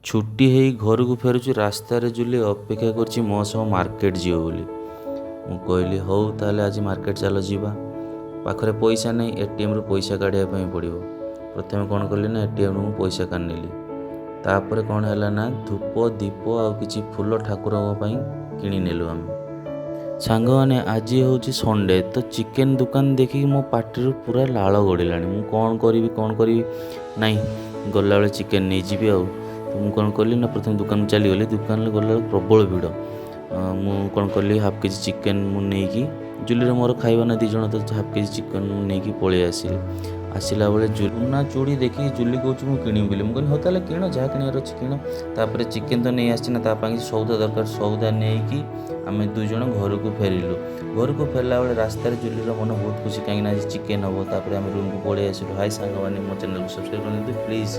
छुट्टी हेई घर को फेरुची रास्तार जुली अपेक्षा करछि मो सह मार्केट जीव बोली। मु कहली हौ ताले आज मार्केट चलो जीवा। पाखरे पैसा नहीं एटीएम रु पैसा काढ़िया पई पड़िबो। प्रथमे कौन कली ना एटीएम रु पैसा काढनेली। तापर कौन है ना धूप दीप आ किछि फूल ठाकुर किणी नेलु आम सांग मैंने। आज हूँ संडे तो चिकेन दुकान देखिक मो पार्टी पूरा लाल गड़िला। मु कौन करी नाई गला बेले चिकेन नहीं जीवी आ। तो मुझे कौन कली ना प्रथम दुकान चलीगली। दुकान गला प्रबल भिड़। मु कौन कली हाफ केजी चिकेन मुझे जुली मोर खाइबा ना 2 जन तो हाफ केजी चिकेन मुझे पलि आसिली। आसला बेले जुना चूड़ी देखी जुली कौच मुझे किणी बोली। मुझे हाँ ताले किण जहाँ किणार अच्छी किण। तापर चिकेन तो नहीं आसी ना सौदा दरकार सौदा नहीं आम 2 जन घर को फेरिलु। घर को फेरला बेले रास्तार जुलीर मन बहुत खुशी कहीं चिकेन हम। तापर आम रूम को पलि आसिलु। हाय सांग मैंने मो चैनल को सब्सक्राइब कर प्लीज।